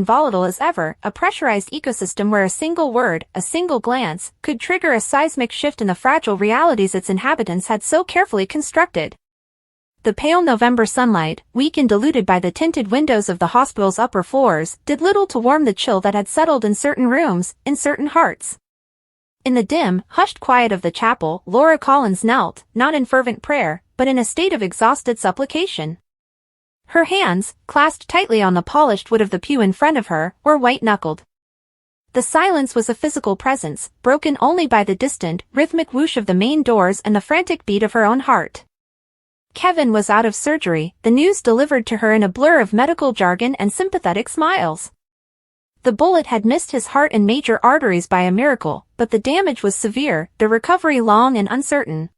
volatile as ever, a pressurized ecosystem where a single word, a single glance, could trigger a seismic shift in the fragile realities its inhabitants had so carefully constructed. The pale November sunlight, weak and diluted by the tinted windows of the hospital's upper floors, did little to warm the chill that had settled in certain rooms, in certain hearts. In the dim, hushed quiet of the chapel, Laura Collins knelt, not in fervent prayer, but in a state of exhausted supplication. Her hands, clasped tightly on the polished wood of the pew in front of her, were white-knuckled. The silence was a physical presence, broken only by the distant, rhythmic whoosh of the main doors and the frantic beat of her own heart. Kevin was out of surgery, the news delivered to her in a blur of medical jargon and sympathetic smiles. The bullet had missed his heart and major arteries by a miracle, but the damage was severe, the recovery long and uncertain.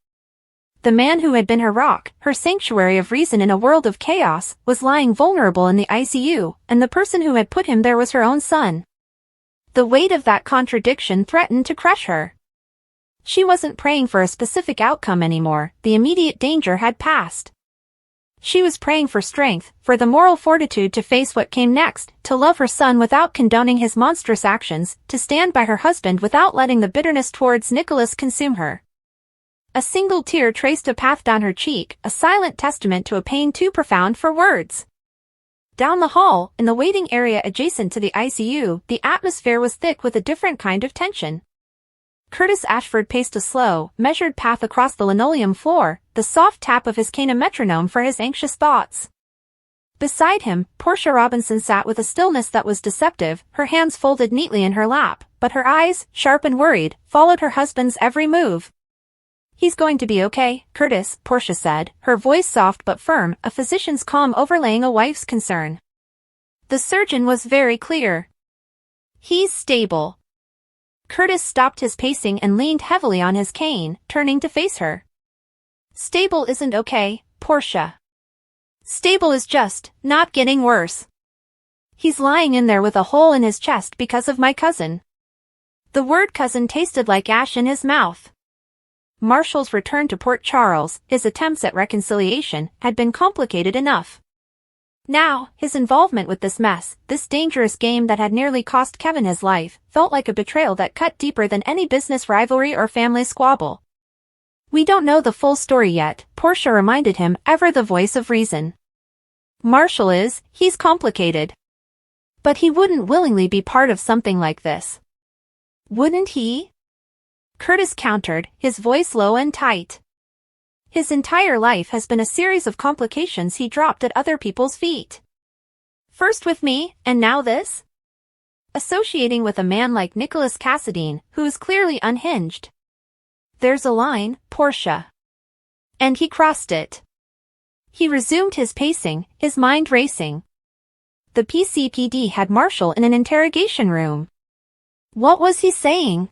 The man who had been her rock, her sanctuary of reason in a world of chaos, was lying vulnerable in the ICU, and the person who had put him there was her own son. The weight of that contradiction threatened to crush her. She wasn't praying for a specific outcome anymore, the immediate danger had passed. She was praying for strength, for the moral fortitude to face what came next, to love her son without condoning his monstrous actions, to stand by her husband without letting the bitterness towards Nicholas consume her. A single tear traced a path down her cheek, a silent testament to a pain too profound for words. Down the hall, in the waiting area adjacent to the ICU, the atmosphere was thick with a different kind of tension. Curtis Ashford paced a slow, measured path across the linoleum floor, the soft tap of his cane a metronome for his anxious thoughts. Beside him, Portia Robinson sat with a stillness that was deceptive, her hands folded neatly in her lap, but her eyes, sharp and worried, followed her husband's every move. "He's going to be okay, Curtis," Portia said, her voice soft but firm, a physician's calm overlaying a wife's concern. The surgeon was very clear. "He's stable." Curtis stopped his pacing and leaned heavily on his cane, turning to face her. "Stable isn't okay, Portia. Stable is just not getting worse. He's lying in there with a hole in his chest because of my cousin." The word cousin tasted like ash in his mouth. Marshall's return to Port Charles, his attempts at reconciliation, had been complicated enough. Now, his involvement with this mess, this dangerous game that had nearly cost Kevin his life, felt like a betrayal that cut deeper than any business rivalry or family squabble. "We don't know the full story yet," Portia reminded him, ever the voice of reason. "Marshall he's complicated. But he wouldn't willingly be part of something like this. Wouldn't he?" Curtis countered, his voice low and tight. "His entire life has been a series of complications he dropped at other people's feet. First with me, and now this? Associating with a man like Nicholas Cassadine, who is clearly unhinged. There's a line, Portia. And he crossed it." He resumed his pacing, his mind racing. The PCPD had Marshall in an interrogation room. What was he saying?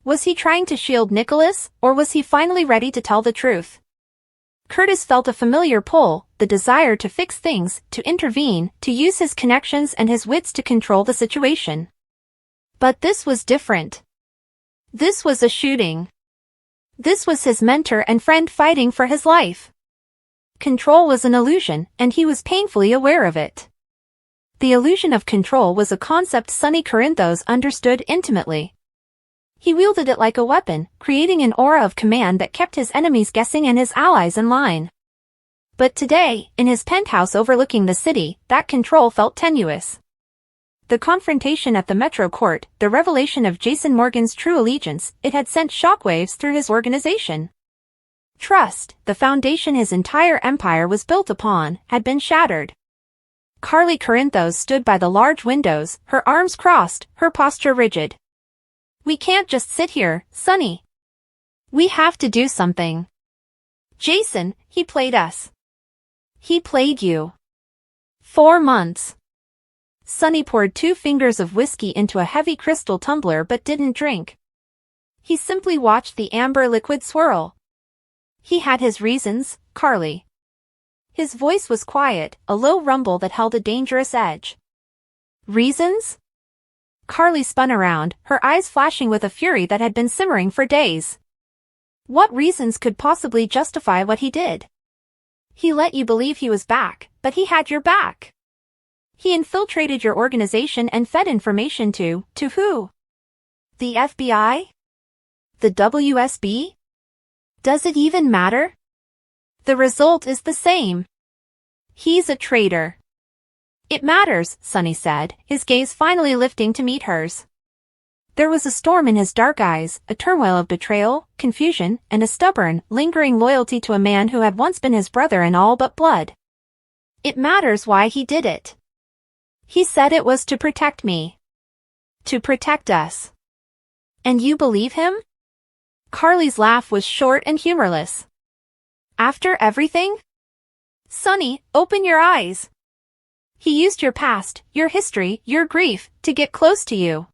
Was he trying to shield Nicholas, or was he finally ready to tell the truth? Curtis felt a familiar pull, the desire to fix things, to intervene, to use his connections and his wits to control the situation. But this was different. This was a shooting. This was his mentor and friend fighting for his life. Control was an illusion, and he was painfully aware of it. The illusion of control was a concept Sonny Corinthos understood intimately. He wielded it like a weapon, creating an aura of command that kept his enemies guessing and his allies in line. But today, in his penthouse overlooking the city, that control felt tenuous. The confrontation at the Metro Court, the revelation of Jason Morgan's true allegiance, it had sent shockwaves through his organization. Trust, the foundation his entire empire was built upon, had been shattered. Carly Corinthos stood by the large windows, her arms crossed, her posture rigid. "We can't just sit here, Sonny. We have to do something. Jason, he played us. He played you. 4 months." Sonny poured 2 fingers of whiskey into a heavy crystal tumbler but didn't drink. He simply watched the amber liquid swirl. He had his reasons, Carly. His voice was quiet, a low rumble that held a dangerous edge. "Reasons?" Carly spun around, her eyes flashing with a fury that had been simmering for days. "What reasons could possibly justify what he did? He let you believe he was back, but he had your back. He infiltrated your organization and fed information to who? The FBI? The WSB? Does it even matter? The result is the same. He's a traitor. It matters, Sonny said, his gaze finally lifting to meet hers. There was a storm in his dark eyes, a turmoil of betrayal, confusion, and a stubborn, lingering loyalty to a man who had once been his brother in all but blood. It matters why he did it. He said it was to protect me. To protect us. And you believe him? Carly's laugh was short and humorless. After everything? Sonny, open your eyes. He used your past, your history, your grief, to get close to you.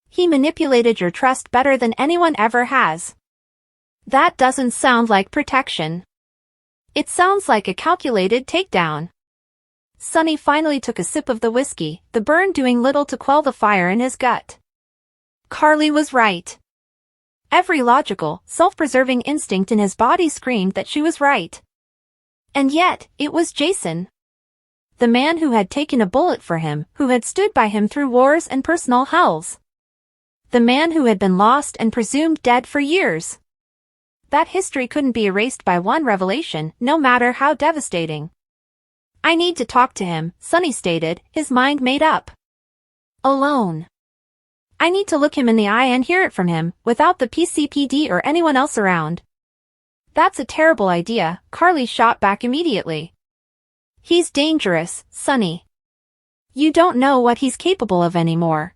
He manipulated your trust better than anyone ever has. That doesn't sound like protection. It sounds like a calculated takedown. Sonny finally took a sip of the whiskey, the burn doing little to quell the fire in his gut. Carly was right. Every logical, self-preserving instinct in his body screamed that she was right. And yet, it was Jason. The man who had taken a bullet for him, who had stood by him through wars and personal hells. The man who had been lost and presumed dead for years. That history couldn't be erased by one revelation, no matter how devastating. I need to talk to him, Sonny stated, his mind made up. Alone. I need to look him in the eye and hear it from him, without the PCPD or anyone else around. That's a terrible idea, Carly shot back immediately. He's dangerous, Sonny. You don't know what he's capable of anymore.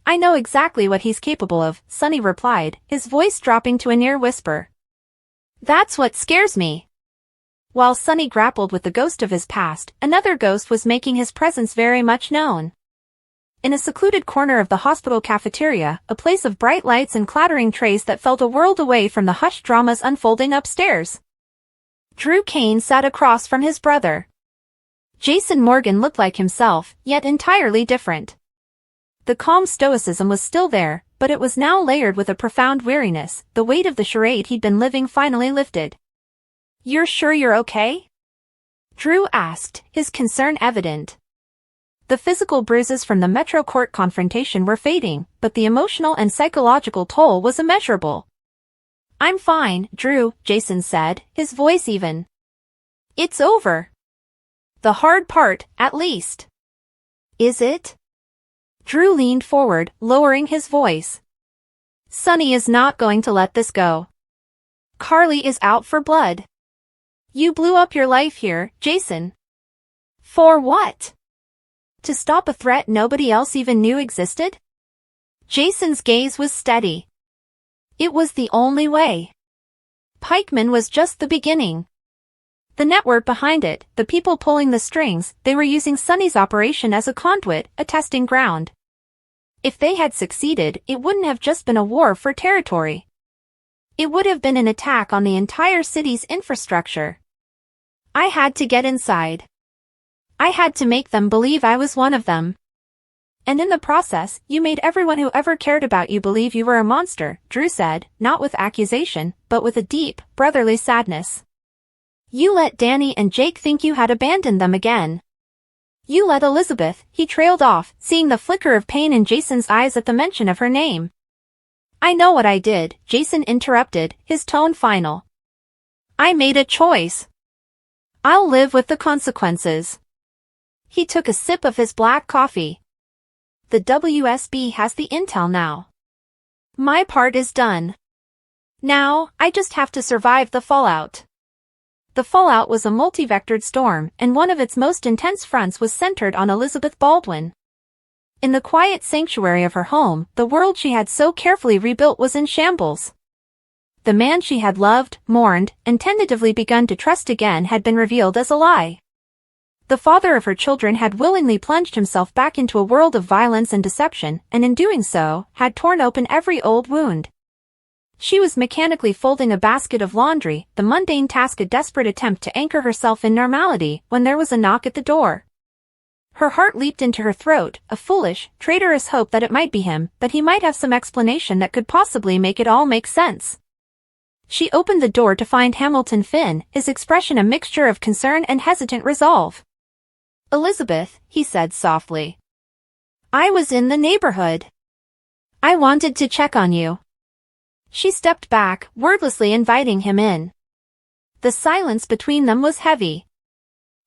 I know exactly what he's capable of, Sonny replied, his voice dropping to a near whisper. That's what scares me. While Sonny grappled with the ghost of his past, another ghost was making his presence very much known. In a secluded corner of the hospital cafeteria, a place of bright lights and clattering trays that felt a world away from the hushed dramas unfolding upstairs. Drew Kane sat across from his brother. Jason Morgan looked like himself, yet entirely different. The calm stoicism was still there, but it was now layered with a profound weariness, the weight of the charade he'd been living finally lifted. You're sure you're okay? Drew asked, his concern evident. The physical bruises from the Metro Court confrontation were fading, but the emotional and psychological toll was immeasurable. I'm fine, Drew, Jason said, his voice even. It's over. The hard part, at least. Is it? Drew leaned forward, lowering his voice. Sonny is not going to let this go. Carly is out for blood. You blew up your life here, Jason. For what? To stop a threat nobody else even knew existed? Jason's gaze was steady. It was the only way. Pikeman was just the beginning. The network behind it, the people pulling the strings, they were using Sonny's operation as a conduit, a testing ground. If they had succeeded, it wouldn't have just been a war for territory. It would have been an attack on the entire city's infrastructure. I had to get inside. I had to make them believe I was one of them. And in the process, you made everyone who ever cared about you believe you were a monster, Drew said, not with accusation, but with a deep, brotherly sadness. You let Danny and Jake think you had abandoned them again. You let Elizabeth, he trailed off, seeing the flicker of pain in Jason's eyes at the mention of her name. I know what I did, Jason interrupted, his tone final. I made a choice. I'll live with the consequences. He took a sip of his black coffee. The WSB has the intel now. My part is done. Now, I just have to survive the fallout. The fallout was a multi-vectored storm, and one of its most intense fronts was centered on Elizabeth Baldwin. In the quiet sanctuary of her home, the world she had so carefully rebuilt was in shambles. The man she had loved, mourned, and tentatively begun to trust again had been revealed as a lie. The father of her children had willingly plunged himself back into a world of violence and deception, and in doing so, had torn open every old wound. She was mechanically folding a basket of laundry, the mundane task a desperate attempt to anchor herself in normality, when there was a knock at the door. Her heart leaped into her throat, a foolish, traitorous hope that it might be him, that he might have some explanation that could possibly make it all make sense. She opened the door to find Hamilton Finn, his expression a mixture of concern and hesitant resolve. Elizabeth, he said softly. I was in the neighborhood. I wanted to check on you. She stepped back, wordlessly inviting him in. The silence between them was heavy.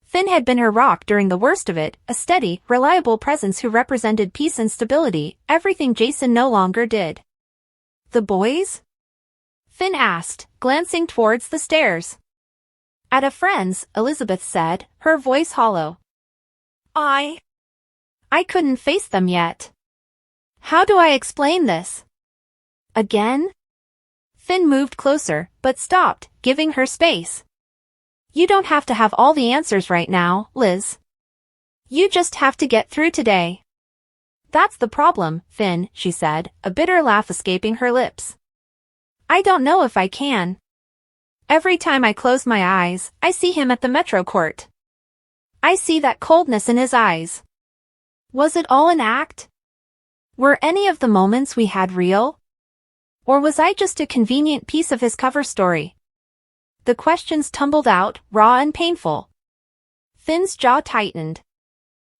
Finn had been her rock during the worst of it, a steady, reliable presence who represented peace and stability, everything Jason no longer did. The boys? Finn asked, glancing towards the stairs. At a friend's, Elizabeth said, her voice hollow. I couldn't face them yet. How do I explain this? Again? Finn moved closer, but stopped, giving her space. You don't have to have all the answers right now, Liz. You just have to get through today. That's the problem, Finn, she said, a bitter laugh escaping her lips. I don't know if I can. Every time I close my eyes, I see him at the Metro Court. I see that coldness in his eyes. Was it all an act? Were any of the moments we had real? Or was I just a convenient piece of his cover story? The questions tumbled out, raw and painful. Finn's jaw tightened.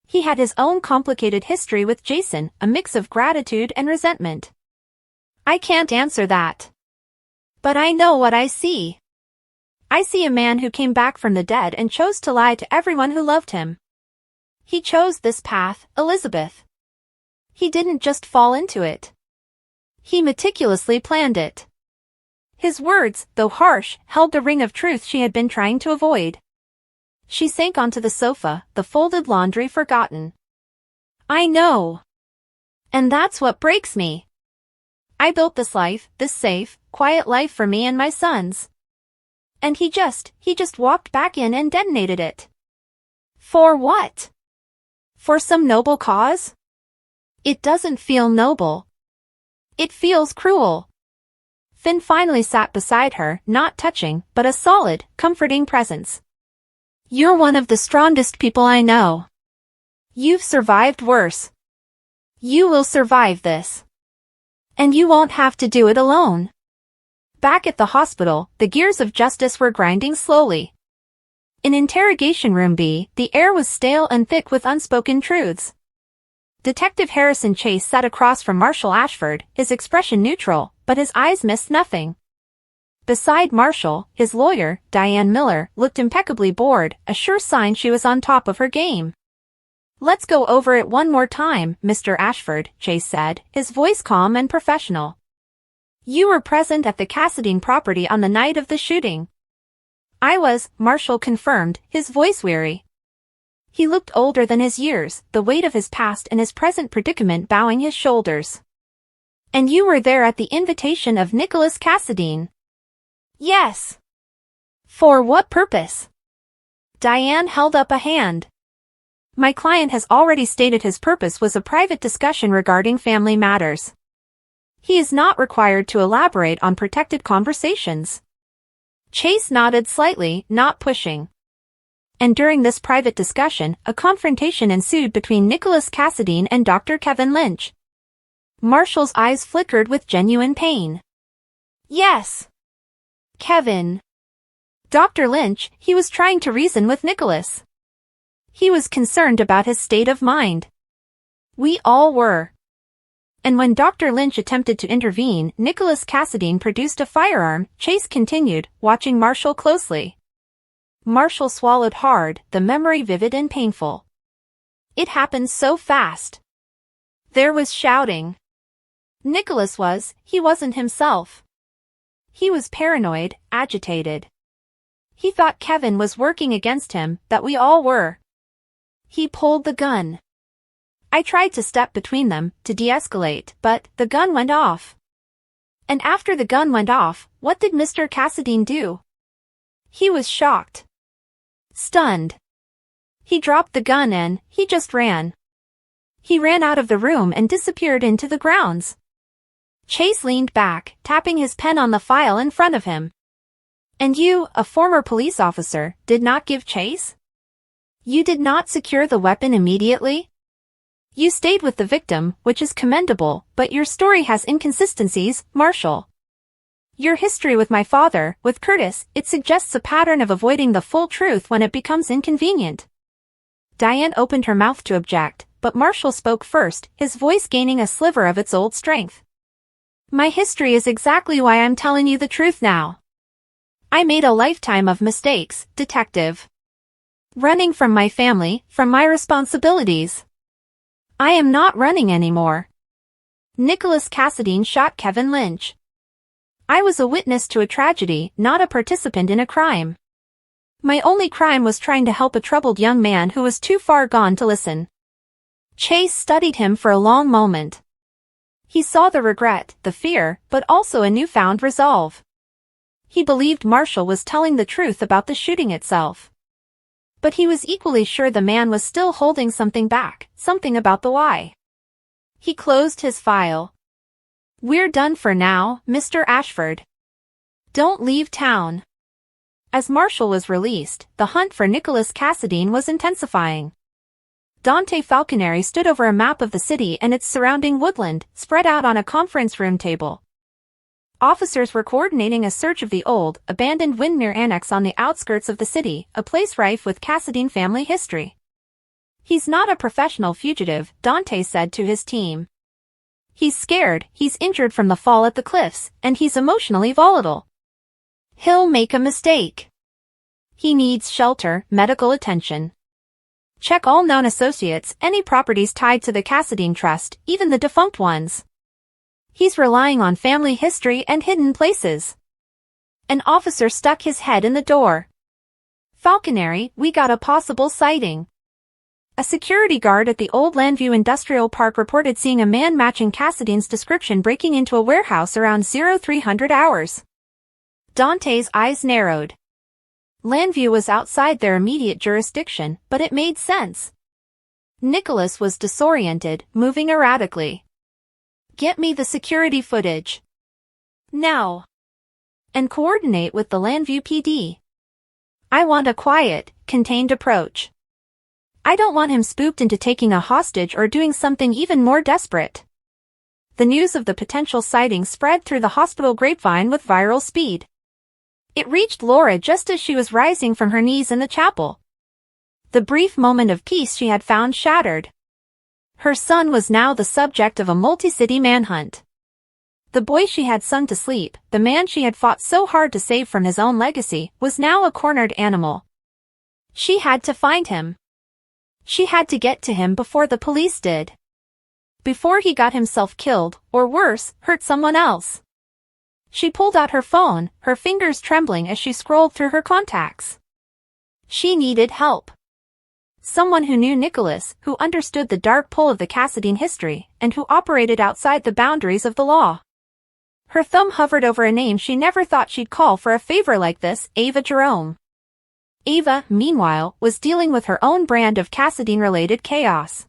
He had his own complicated history with Jason, a mix of gratitude and resentment. I can't answer that. But I know what I see. I see a man who came back from the dead and chose to lie to everyone who loved him. He chose this path, Elizabeth. He didn't just fall into it. He meticulously planned it. His words, though harsh, held a ring of truth she had been trying to avoid. She sank onto the sofa, the folded laundry forgotten. I know. And that's what breaks me. I built this life, this safe, quiet life for me and my sons. And he just walked back in and detonated it. For what? For some noble cause? It doesn't feel noble. It feels cruel. Finn finally sat beside her, not touching, but a solid, comforting presence. You're one of the strongest people I know. You've survived worse. You will survive this. And you won't have to do it alone. Back at the hospital, the gears of justice were grinding slowly. In Interrogation Room B, the air was stale and thick with unspoken truths. Detective Harrison Chase sat across from Marshall Ashford, his expression neutral, but his eyes missed nothing. Beside Marshall, his lawyer, Diane Miller, looked impeccably bored, a sure sign she was on top of her game. Let's go over it one more time, Mr. Ashford, Chase said, his voice calm and professional. You were present at the Cassadine property on the night of the shooting. I was, Marshall confirmed, his voice weary. He looked older than his years, the weight of his past and his present predicament bowing his shoulders. And you were there at the invitation of Nicholas Cassadine. Yes. For what purpose? Diane held up a hand. My client has already stated his purpose was a private discussion regarding family matters. He is not required to elaborate on protected conversations. Chase nodded slightly, not pushing. And during this private discussion, a confrontation ensued between Nicholas Cassadine and Dr. Kevin Lynch. Marshall's eyes flickered with genuine pain. Yes. Kevin. Dr. Lynch, he was trying to reason with Nicholas. He was concerned about his state of mind. We all were. And when Dr. Lynch attempted to intervene, Nicholas Cassadine produced a firearm, Chase continued, watching Marshall closely. Marshall swallowed hard, the memory vivid and painful. It happened so fast. There was shouting. Nicholas he wasn't himself. He was paranoid, agitated. He thought Kevin was working against him, that we all were. He pulled the gun. I tried to step between them, to de-escalate, but the gun went off. And after the gun went off, what did Mr. Cassadine do? He was shocked. Stunned. He dropped the gun and he just ran. He ran out of the room and disappeared into the grounds. Chase leaned back, tapping his pen on the file in front of him. And you, a former police officer, did not give chase? You did not secure the weapon immediately? You stayed with the victim, which is commendable, but your story has inconsistencies, Marshall. Your history with my father, with Curtis, it suggests a pattern of avoiding the full truth when it becomes inconvenient. Diane opened her mouth to object, but Marshall spoke first, his voice gaining a sliver of its old strength. My history is exactly why I'm telling you the truth now. I made a lifetime of mistakes, detective. Running from my family, from my responsibilities. I am not running anymore. Nicholas Cassadine shot Kevin Lynch. I was a witness to a tragedy, not a participant in a crime. My only crime was trying to help a troubled young man who was too far gone to listen. Chase studied him for a long moment. He saw the regret, the fear, but also a newfound resolve. He believed Marshall was telling the truth about the shooting itself. But he was equally sure the man was still holding something back, something about the why. He closed his file. We're done for now, Mr. Ashford. Don't leave town. As Marshall was released, the hunt for Nicholas Cassadine was intensifying. Dante Falconeri stood over a map of the city and its surrounding woodland, spread out on a conference room table. Officers were coordinating a search of the old, abandoned Windmere Annex on the outskirts of the city, a place rife with Cassadine family history. He's not a professional fugitive, Dante said to his team. He's scared, he's injured from the fall at the cliffs, and he's emotionally volatile. He'll make a mistake. He needs shelter, medical attention. Check all known associates, any properties tied to the Cassadine Trust, even the defunct ones. He's relying on family history and hidden places. An officer stuck his head in the door. Falconeri, we got a possible sighting. A security guard at the old Landview Industrial Park reported seeing a man matching Cassadine's description breaking into a warehouse around 0300 hours. Dante's eyes narrowed. Landview was outside their immediate jurisdiction, but it made sense. Nicholas was disoriented, moving erratically. Get me the security footage. Now. And coordinate with the Landview PD. I want a quiet, contained approach. I don't want him spooked into taking a hostage or doing something even more desperate. The news of the potential sighting spread through the hospital grapevine with viral speed. It reached Laura just as she was rising from her knees in the chapel. The brief moment of peace she had found shattered. Her son was now the subject of a multi-city manhunt. The boy she had sung to sleep, the man she had fought so hard to save from his own legacy, was now a cornered animal. She had to find him. She had to get to him before the police did. Before he got himself killed, or worse, hurt someone else. She pulled out her phone, her fingers trembling as she scrolled through her contacts. She needed help. Someone who knew Nicholas, who understood the dark pull of the Cassadine history, and who operated outside the boundaries of the law. Her thumb hovered over a name she never thought she'd call for a favor like this, Ava Jerome. Ava, meanwhile, was dealing with her own brand of Cassadine-related chaos.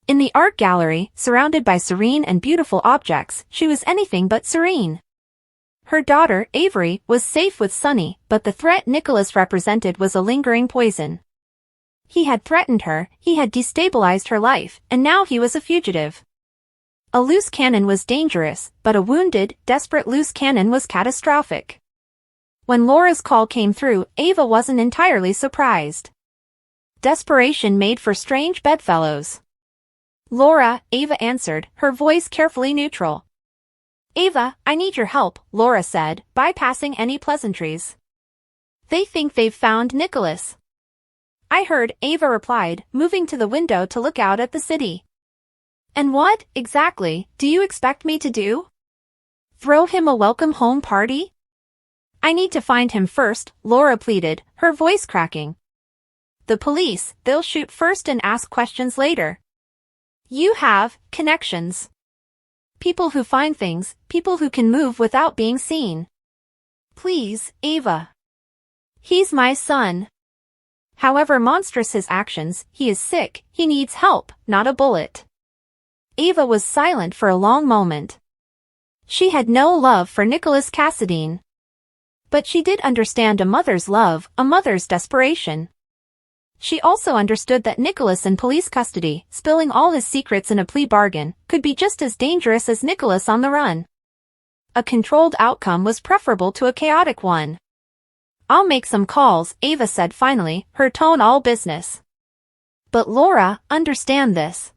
In the art gallery, surrounded by serene and beautiful objects, she was anything but serene. Her daughter, Avery, was safe with Sonny, but the threat Nicholas represented was a lingering poison. He had threatened her, he had destabilized her life, and now he was a fugitive. A loose cannon was dangerous, but a wounded, desperate loose cannon was catastrophic. When Laura's call came through, Ava wasn't entirely surprised. Desperation made for strange bedfellows. Laura, Ava answered, her voice carefully neutral. Ava, I need your help, Laura said, bypassing any pleasantries. They think they've found Nicholas. I heard, Ava replied, moving to the window to look out at the city. And what, exactly, do you expect me to do? Throw him a welcome home party? I need to find him first, Laura pleaded, her voice cracking. The police, they'll shoot first and ask questions later. You have connections. People who find things, people who can move without being seen. Please, Ava. He's my son. However monstrous his actions, he is sick, he needs help, not a bullet. Ava was silent for a long moment. She had no love for Nicholas Cassadine. But she did understand a mother's love, a mother's desperation. She also understood that Nicholas in police custody, spilling all his secrets in a plea bargain, could be just as dangerous as Nicholas on the run. A controlled outcome was preferable to a chaotic one. I'll make some calls, Ava said finally, her tone all business. But Laura, understand this.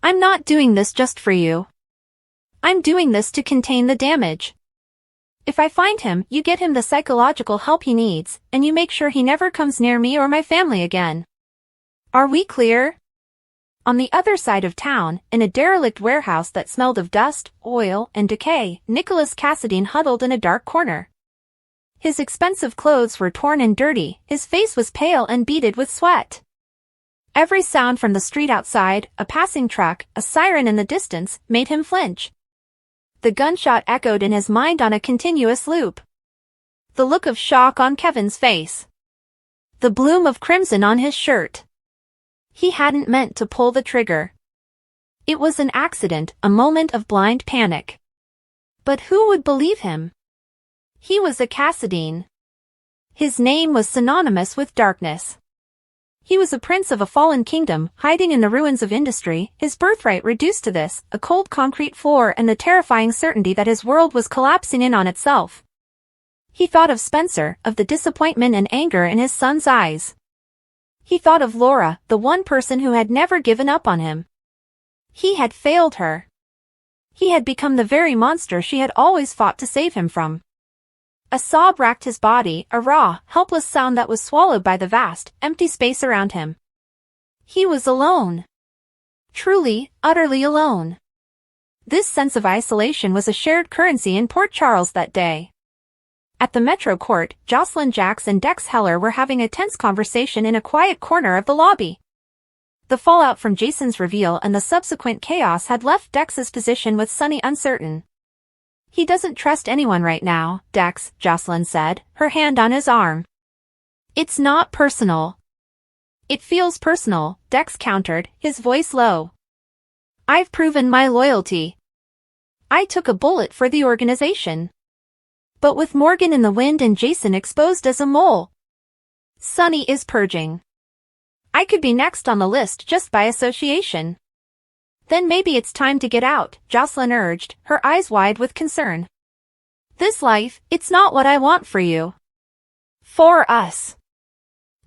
I'm not doing this just for you. I'm doing this to contain the damage. If I find him, you get him the psychological help he needs, and you make sure he never comes near me or my family again. Are we clear? On the other side of town, in a derelict warehouse that smelled of dust, oil, and decay, Nicholas Cassadine huddled in a dark corner. His expensive clothes were torn and dirty, his face was pale and beaded with sweat. Every sound from the street outside, a passing truck, a siren in the distance, made him flinch. The gunshot echoed in his mind on a continuous loop. The look of shock on Kevin's face. The bloom of crimson on his shirt. He hadn't meant to pull the trigger. It was an accident, a moment of blind panic. But who would believe him? He was a Cassadine. His name was synonymous with darkness. He was a prince of a fallen kingdom, hiding in the ruins of industry, his birthright reduced to this, a cold concrete floor and the terrifying certainty that his world was collapsing in on itself. He thought of Spencer, of the disappointment and anger in his son's eyes. He thought of Laura, the one person who had never given up on him. He had failed her. He had become the very monster she had always fought to save him from. A sob racked his body, a raw, helpless sound that was swallowed by the vast, empty space around him. He was alone. Truly, utterly alone. This sense of isolation was a shared currency in Port Charles that day. At the Metro Court, Jocelyn Jacks and Dex Heller were having a tense conversation in a quiet corner of the lobby. The fallout from Jason's reveal and the subsequent chaos had left Dex's position with Sunny uncertain. He doesn't trust anyone right now, Dex, Jocelyn said, her hand on his arm. It's not personal. It feels personal, Dex countered, his voice low. I've proven my loyalty. I took a bullet for the organization. But with Morgan in the wind and Jason exposed as a mole, Sunny is purging. I could be next on the list just by association. Then maybe it's time to get out, Jocelyn urged, her eyes wide with concern. This life, it's not what I want for you. For us.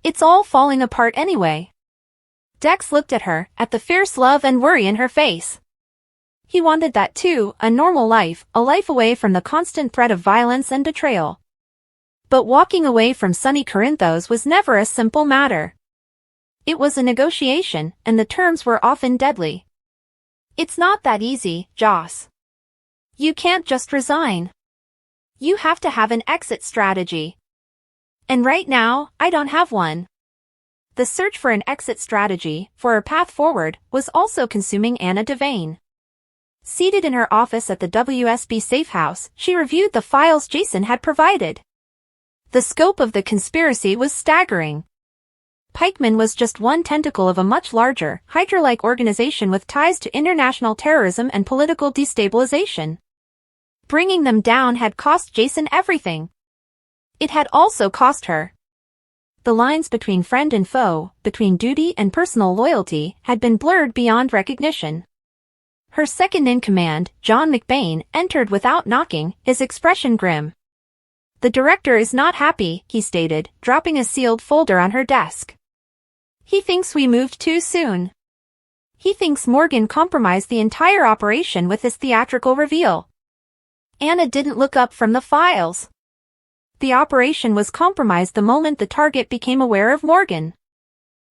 It's all falling apart anyway. Dex looked at her, at the fierce love and worry in her face. He wanted that too, a normal life, a life away from the constant threat of violence and betrayal. But walking away from Sunny Corinthos was never a simple matter. It was a negotiation, and the terms were often deadly. It's not that easy, Joss. You can't just resign. You have to have an exit strategy. And right now, I don't have one. The search for an exit strategy, for a path forward, was also consuming Anna Devane. Seated in her office at the WSB safe house, she reviewed the files Jason had provided. The scope of the conspiracy was staggering. Pikeman was just one tentacle of a much larger, Hydra-like organization with ties to international terrorism and political destabilization. Bringing them down had cost Jason everything. It had also cost her. The lines between friend and foe, between duty and personal loyalty, had been blurred beyond recognition. Her second-in-command, John McBain, entered without knocking, his expression grim. The director is not happy, he stated, dropping a sealed folder on her desk. He thinks we moved too soon. He thinks Morgan compromised the entire operation with his theatrical reveal. Anna didn't look up from the files. The operation was compromised the moment the target became aware of Morgan.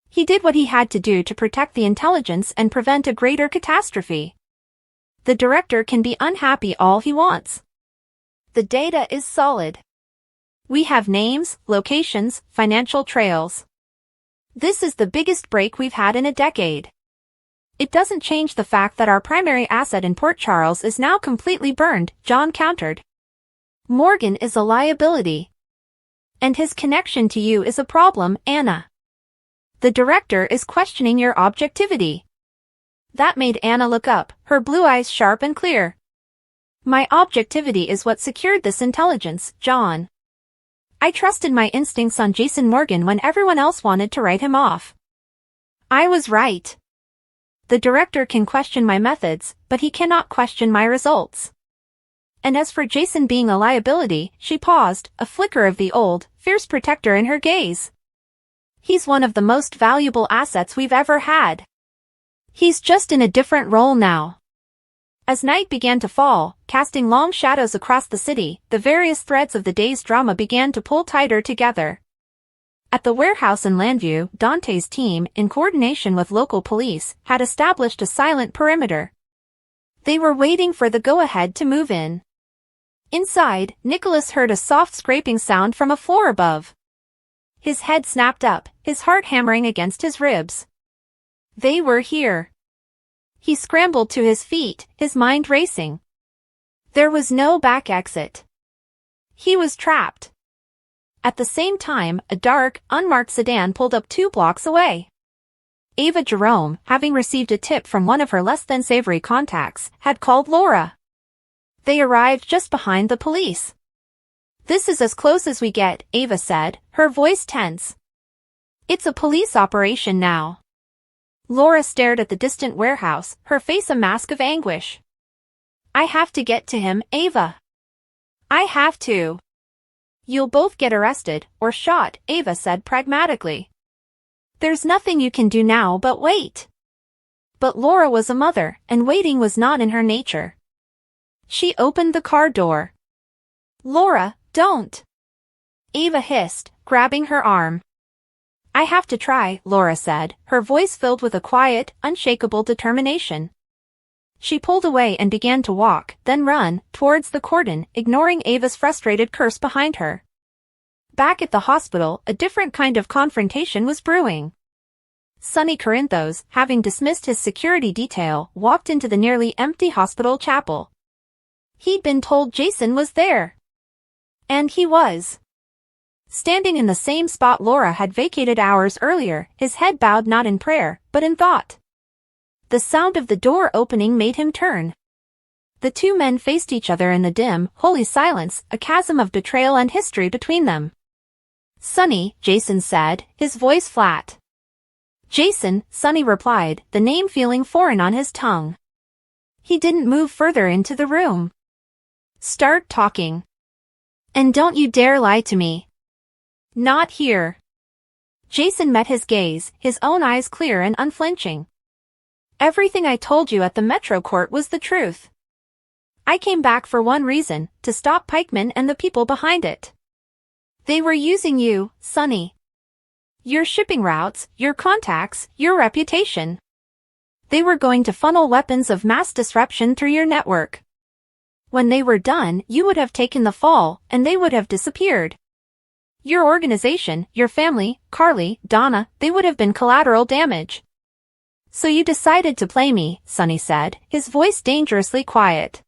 He did what he had to do to protect the intelligence and prevent a greater catastrophe. The director can be unhappy all he wants. The data is solid. We have names, locations, financial trails. This is the biggest break we've had in a decade. It doesn't change the fact that our primary asset in Port Charles is now completely burned, John countered. Morgan is a liability. And his connection to you is a problem, Anna. The director is questioning your objectivity. That made Anna look up, her blue eyes sharp and clear. My objectivity is what secured this intelligence, John. I trusted my instincts on Jason Morgan when everyone else wanted to write him off. I was right. The director can question my methods, but he cannot question my results. And as for Jason being a liability, she paused, a flicker of the old, fierce protector in her gaze. He's one of the most valuable assets we've ever had. He's just in a different role now. As night began to fall, casting long shadows across the city, the various threads of the day's drama began to pull tighter together. At the warehouse in Landview, Dante's team, in coordination with local police, had established a silent perimeter. They were waiting for the go-ahead to move in. Inside, Nicholas heard a soft scraping sound from a floor above. His head snapped up, his heart hammering against his ribs. They were here. He scrambled to his feet, his mind racing. There was no back exit. He was trapped. At the same time, a dark, unmarked sedan pulled up 2 blocks away. Ava Jerome, having received a tip from one of her less-than-savory contacts, had called Laura. They arrived just behind the police. "This is as close as we get," Ava said, her voice tense. "It's a police operation now." Laura stared at the distant warehouse, her face a mask of anguish. "I have to get to him, Ava. I have to." "You'll both get arrested, or shot," Ava said pragmatically. "There's nothing you can do now but wait." But Laura was a mother, and waiting was not in her nature. She opened the car door. "Laura, don't!" Ava hissed, grabbing her arm. "I have to try," Laura said, her voice filled with a quiet, unshakable determination. She pulled away and began to walk, then run, towards the cordon, ignoring Ava's frustrated curse behind her. Back at the hospital, a different kind of confrontation was brewing. Sonny Corinthos, having dismissed his security detail, walked into the nearly empty hospital chapel. He'd been told Jason was there. And he was. Standing in the same spot Laura had vacated hours earlier, his head bowed not in prayer, but in thought. The sound of the door opening made him turn. The 2 men faced each other in the dim, holy silence, a chasm of betrayal and history between them. "Sonny," Jason said, his voice flat. "Jason," Sonny replied, the name feeling foreign on his tongue. He didn't move further into the room. "Start talking. And don't you dare lie to me." "Not here." Jason met his gaze, his own eyes clear and unflinching. "Everything I told you at the Metro Court was the truth. I came back for one reason, to stop Pikeman and the people behind it. They were using you, Sonny. Your shipping routes, your contacts, your reputation. They were going to funnel weapons of mass disruption through your network. When they were done, you would have taken the fall, and they would have disappeared. Your organization, your family, Carly, Donna, they would have been collateral damage. So you decided to play me," Sonny said, his voice dangerously quiet.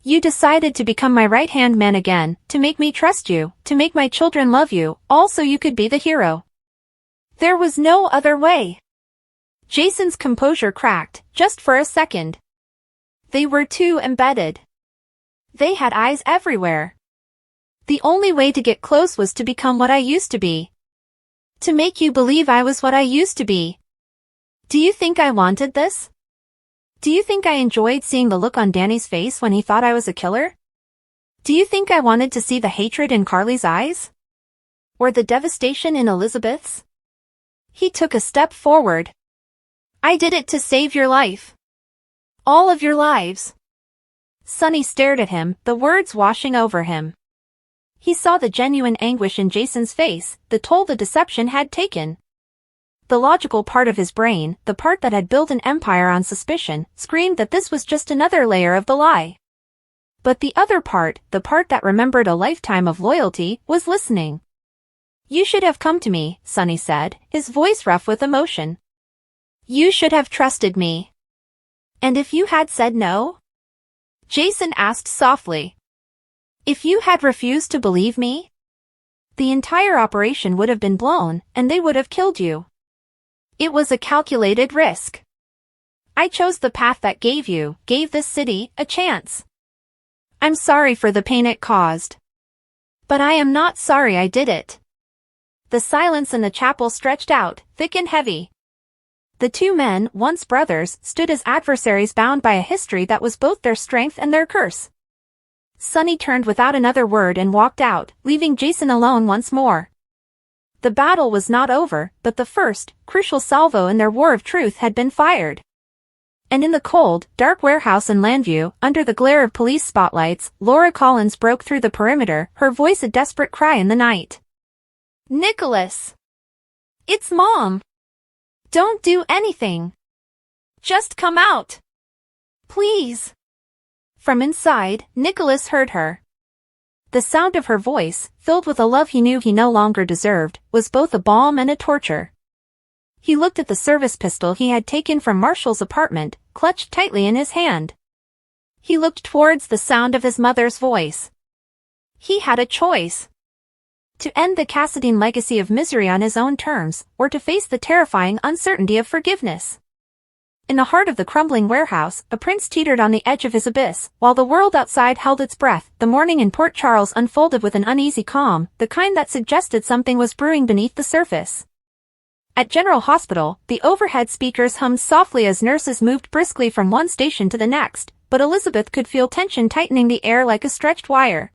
"You decided to become my right-hand man again, to make me trust you, to make my children love you, all so you could be the hero. There was no other way." Jason's composure cracked, just for a second. They were too embedded. They had eyes everywhere. The only way to get close was to become what I used to be. To make you believe I was what I used to be. Do you think I wanted this? Do you think I enjoyed seeing the look on Danny's face when he thought I was a killer? Do you think I wanted to see the hatred in Carly's eyes? Or the devastation in Elizabeth's? He took a step forward. "I did it to save your life. All of your lives." Sonny stared at him, the words washing over him. He saw the genuine anguish in Jason's face, the toll the deception had taken. The logical part of his brain, the part that had built an empire on suspicion, screamed that this was just another layer of the lie. But the other part, the part that remembered a lifetime of loyalty, was listening. "You should have come to me," Sonny said, his voice rough with emotion. "You should have trusted me." "And if you had said no?" Jason asked softly. "If you had refused to believe me? The entire operation would have been blown, and they would have killed you. It was a calculated risk. I chose the path that gave this city, a chance. I'm sorry for the pain it caused. But I am not sorry I did it." The silence in the chapel stretched out, thick and heavy. The 2 men, once brothers, stood as adversaries bound by a history that was both their strength and their curse. Sonny turned without another word and walked out, leaving Jason alone once more. the battle was not over, but the first, crucial salvo in their war of truth had been fired. And in the cold, dark warehouse in Landview, under the glare of police spotlights, Laura Collins broke through the perimeter, her voice a desperate cry in the night. "Nicholas! It's Mom! Don't do anything! Just come out! Please!" From inside, Nicholas heard her. The sound of her voice, filled with a love he knew he no longer deserved, was both a balm and a torture. He looked at the service pistol he had taken from Marshall's apartment, clutched tightly in his hand. He looked towards the sound of his mother's voice. He had a choice. To end the Cassadine legacy of misery on his own terms, or to face the terrifying uncertainty of forgiveness. In the heart of the crumbling warehouse, a prince teetered on the edge of his abyss, while the world outside held its breath. The morning in Port Charles unfolded with an uneasy calm, the kind that suggested something was brewing beneath the surface. At General Hospital, the overhead speakers hummed softly as nurses moved briskly from one station to the next, but Elizabeth could feel tension tightening the air like a stretched wire.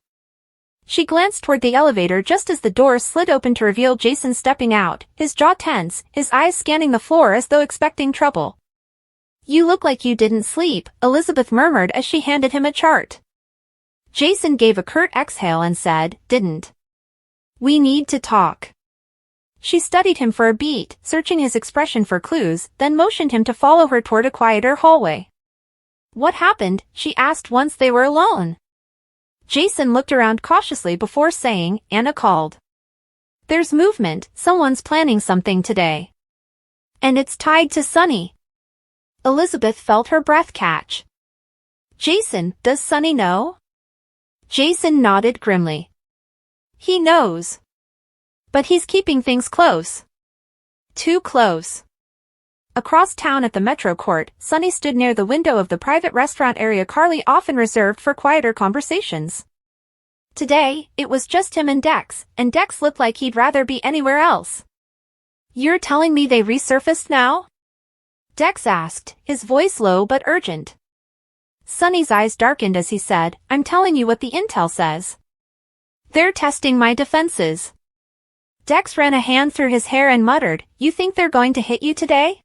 She glanced toward the elevator just as the doors slid open to reveal Jason stepping out, his jaw tense, his eyes scanning the floor as though expecting trouble. "You look like you didn't sleep," Elizabeth murmured as she handed him a chart. Jason gave a curt exhale and said, "Didn't. We need to talk." She studied him for a beat, searching his expression for clues, then motioned him to follow her toward a quieter hallway. "What happened?" she asked once they were alone. Jason looked around cautiously before saying, "Anna called. There's movement, someone's planning something today. And it's tied to Sonny." Elizabeth felt her breath catch. "Jason, does Sonny know?" Jason nodded grimly. "He knows. But he's keeping things close. Too close." Across town at the Metro Court, Sonny stood near the window of the private restaurant area Carly often reserved for quieter conversations. Today, it was just him and Dex looked like he'd rather be anywhere else. "You're telling me they resurfaced now?" Dex asked, his voice low but urgent. Sonny's eyes darkened as he said, "I'm telling you what the intel says. They're testing my defenses." Dex ran a hand through his hair and muttered, "You think they're going to hit you today?"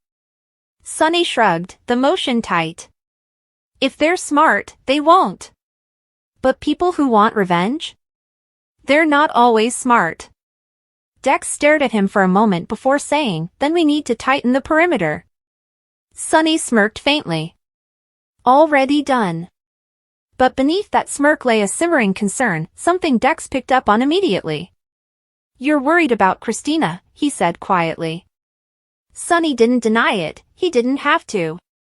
Sonny shrugged, the motion tight. "If they're smart, they won't. But people who want revenge? They're not always smart." Dex stared at him for a moment before saying, "Then we need to tighten the perimeter." Sonny smirked faintly. "Already done." But beneath that smirk lay a simmering concern, something Dex picked up on immediately. "You're worried about Christina," he said quietly. Sonny didn't deny it, he didn't have to.